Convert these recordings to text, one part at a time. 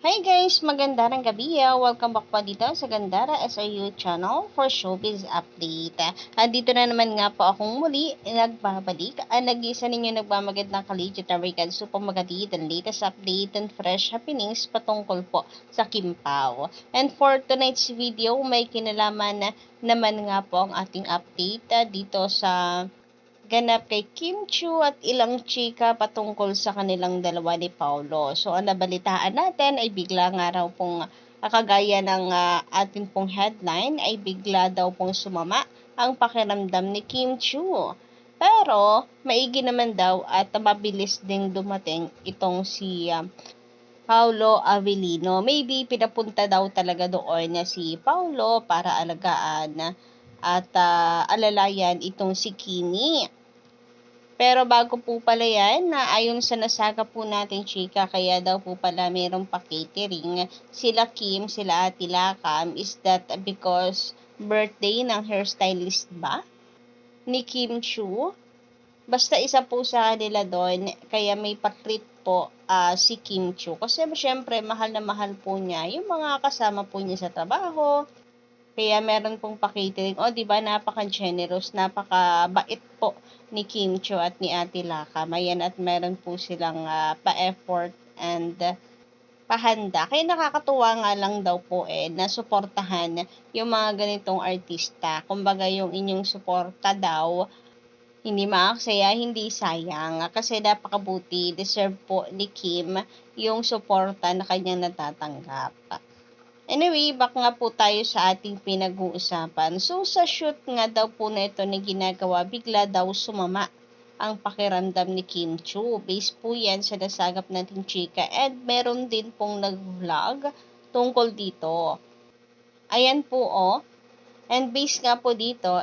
Hi guys! Magandang gabi. Welcome back pa dito sa Gandara SRU channel for Showbiz Update. Dito na naman nga po akong muli nagbabalik. Nag-isa ninyo nagmamagandang kaligit na regards so pamagatid ang latest update and fresh happenings patungkol po sa Kim Pao. And for tonight's video, may kinalaman naman nga po ang ating update dito sa ganap kay Kim Chu at ilang chika patungkol sa kanilang dalawa ni Paulo. So, ang nabalitaan natin ay bigla nga raw pong kagaya ng atin pong headline ay bigla daw pong sumama ang pakiramdam ni Kim Chu. Pero, maigi naman daw at mabilis ding dumating itong si Paulo Avellino. Maybe pinapunta daw talaga doon na si Paulo para alagaan at alalayan itong si Kimi. Pero bago po pala yan, na ayon sa nasaga po natin chika, kaya daw po pala mayroong pa-catering sila Kim, sila Ate Lakam, is that because birthday ng hairstylist ba? Ni Kim Chu? Basta isa po sa kanila doon, kaya may pa-treat po si Kim Chu. Kasi syempre, mahal na mahal po niya yung mga kasama po niya sa trabaho. Kaya meron pong pa-catering. O, di ba, napaka-generous, napaka-bait po ni Kim Cho at ni Ate Laka. Mayan at meron po silang pa-effort and pahanda. Kaya nakakatuwa nga lang daw po na suportahan yung mga ganitong artista. Kumbaga yung inyong suporta daw, hindi maaksaya, hindi sayang. Kasi napakabuti, deserve po ni Kim yung suporta na kanyang natatanggap. Anyway, back nga po tayo sa ating pinag-uusapan. So, sa shoot nga daw po na ito na ginagawa, bigla daw sumama ang pakiramdam ni Kim Chu. Based po yan sa nasagap nating chika and meron din pong nag-vlog tungkol dito. Ayan po And based nga po dito,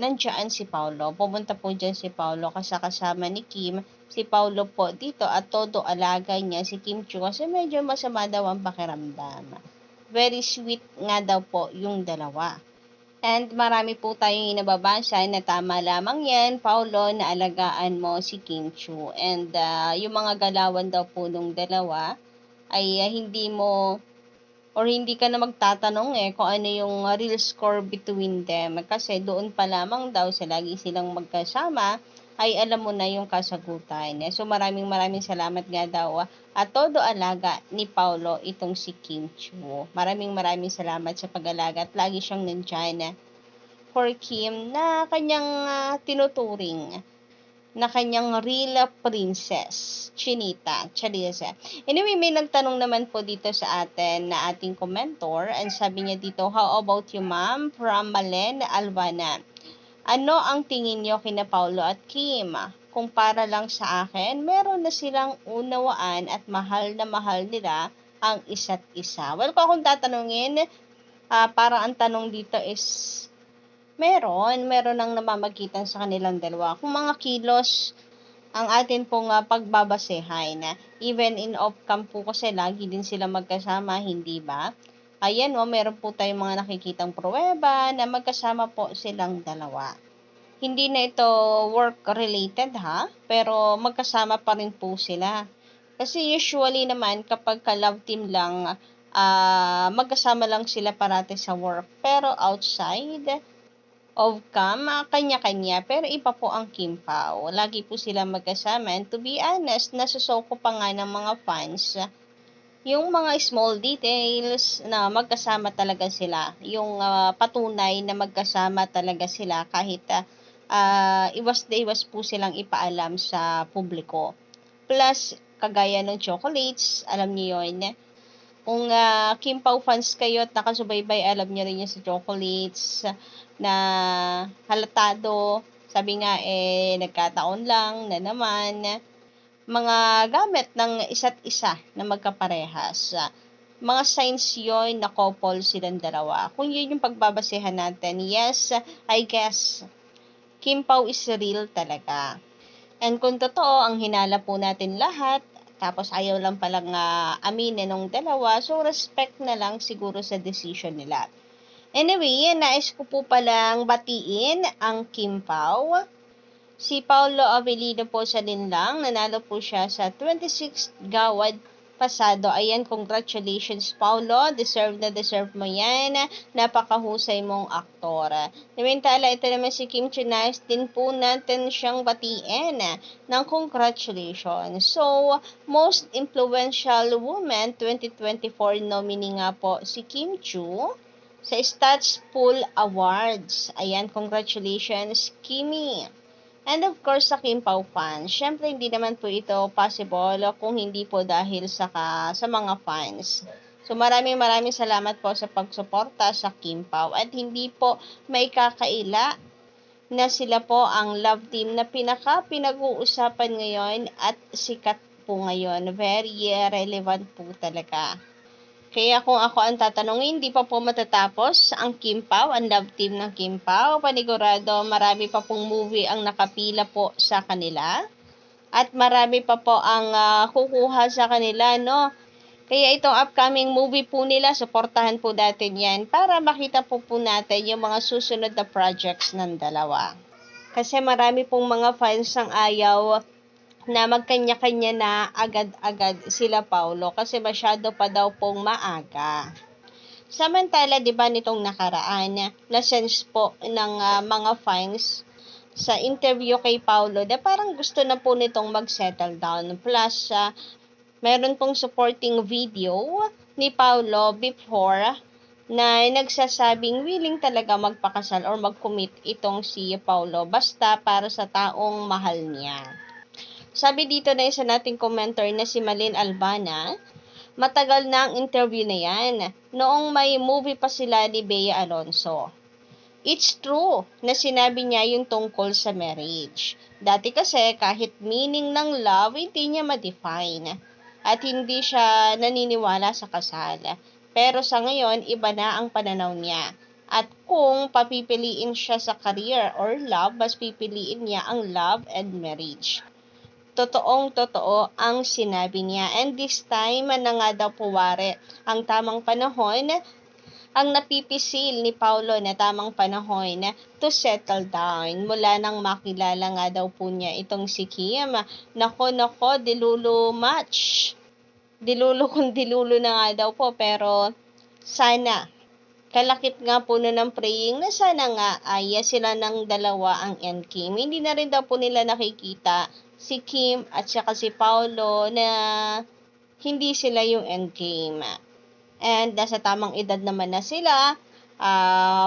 nandiyan si Paulo. Pumunta po dyan si Paulo kasama ni Kim. Si Paulo po dito at todo alaga niya si Kim Chu kasi medyo masama daw ang pakiramdam. Very sweet nga daw po yung dalawa. And marami po tayong inababasa na tama lamang yan, Paulo, na alagaan mo si Kim Chu. And yung mga galawan daw po nung dalawa ay hindi mo or hindi ka na magtatanong kung ano yung real score between them. Kasi doon pa lamang daw sa lagi silang magkasama ay alam mo na yung kasagutan. So maraming salamat nga daw at todo alaga ni Paulo itong si Kim Chu. Maraming salamat sa pag-alaga at lagi siyang nandyan for Kim na kanyang tinuturing na kanyang real princess, Chinita, Charissa. Anyway, may nagtanong naman po dito sa atin na ating commentor and sabi niya dito, how about you ma'am from Malen Alvana? Ano ang tingin niyo kina Paulo at Kim? Kung para lang sa akin, meron na silang unawaan at mahal na mahal nila ang isa't isa. Well, kung akong tatanungin, parang ang tanong dito is meron nang namamagitan sa kanilang dalawa. Kung mga kilos ang atin pong pagbabasehan, even in off-cam po kasi lagi din sila magkasama, hindi ba? Ayan meron po tayong mga nakikitang pruweba na magkasama po silang dalawa. Hindi na ito work-related pero magkasama pa rin po sila. Kasi usually naman kapag ka-love team lang, magkasama lang sila parati sa work. Pero outside of cam, kanya-kanya. Pero iba po ang Kim Pao. Lagi po sila magkasama. And to be honest, nasusoko pa nga ng mga fans yung mga small details na magkasama talaga sila. Yung patunay na magkasama talaga sila kahit iwas na iwas po silang ipaalam sa publiko. Plus, kagaya ng chocolates, alam niyo yun. Kung Kim Pao fans kayo at nakasubaybay, alam niyo rin yung sa chocolates na halatado. Sabi nga nagkataon lang na naman mga gamit ng isa't isa na magkaparehas. Mga signs yon na couple silang dalawa. Kung yun yung pagbabasehan natin, yes, I guess, Kim Pao is real talaga. And kung totoo, ang hinala po natin lahat, tapos ayaw lang palang aminin ng dalawa, so respect na lang siguro sa decision nila. Anyway, nais ko po palang batiin ang Kim Pao. Si Paulo Avellino po sa linlang, nanalo po siya sa 26th Gawad pasado. Ayan, congratulations, Paulo. Deserve na deserve mo yan. Napakahusay mong aktor. Samantala, ito naman si Kim Chiu, nais din po natin siyang batiin ng congratulations. So, Most Influential Woman 2024 nominee nga po si Kim Chiu sa Stats Pool Awards. Ayan, congratulations, Kimi. And of course, sa Kim Pao fans, syempre hindi naman po ito possible kung hindi po dahil sa mga fans. So maraming salamat po sa pagsuporta sa Kim Pao at hindi po may kakaila na sila po ang love team na pinag-uusapan ngayon at sikat po ngayon. Very relevant po talaga. Kaya kung ako ang tatanungin, hindi pa po matatapos ang Kim Pao, ang love team ng Kim Pao. Panigurado, marami pa pong movie ang nakapila po sa kanila. At marami pa po ang kukuha sa kanila, no? Kaya itong upcoming movie po nila, suportahan po natin yan para makita po natin yung mga susunod na projects ng dalawa. Kasi marami pong mga fans ang ayaw na magkanya-kanya na agad-agad sila Paulo kasi masyado pa daw pong maaga. Samantala, 'di ba nitong nakaraan, na sense po ng mga fans sa interview kay Paulo na parang gusto na po nitong mag-settle down. Plus, meron pong supporting video ni Paulo before na nagsasabing willing talaga magpakasal or mag-commit itong si Paulo basta para sa taong mahal niya. Sabi dito na isa nating commenter na si Malin Albana, matagal na ang interview na yan, noong may movie pa sila ni Bea Alonzo. It's true na sinabi niya yung tungkol sa marriage. Dati kasi kahit meaning ng love, hindi niya ma-define. At hindi siya naniniwala sa kasal. Pero sa ngayon, iba na ang pananaw niya. At kung papipiliin siya sa career or love, mas pipiliin niya ang love and marriage. Totoong-totoo ang sinabi niya. And this time na nga daw puwari ang tamang panahon, ang napipisil ni Paulo na tamang panahon to settle down. Mula nang makilala nga daw po niya itong si Kim. Nako, dilulo match. Dilulo kung dilulo na nga daw po, pero sana kalakip nga po ng praying na sana nga ay sila ng dalawa ang endgame. Hindi na rin daw po nila nakikita si Kim at saka si Paulo na hindi sila yung endgame. And nasa tamang edad naman na sila.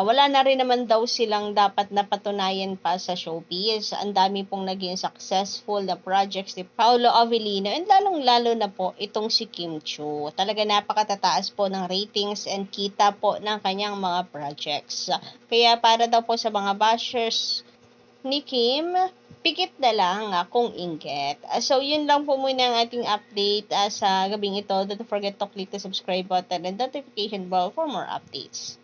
Wala na rin naman daw silang dapat na patunayan pa sa showbiz. Ang dami pong naging successful na projects ni Paolo Avellino and lalong-lalo na po itong si Kim Chiu. Talaga napakatataas po ng ratings and kita po ng kanyang mga projects. Kaya para daw po sa mga bashers ni Kim, pikit na lang kung inggit. So, yun lang po muna ang ating update sa gabing ito. Don't forget to click the subscribe button and notification bell for more updates.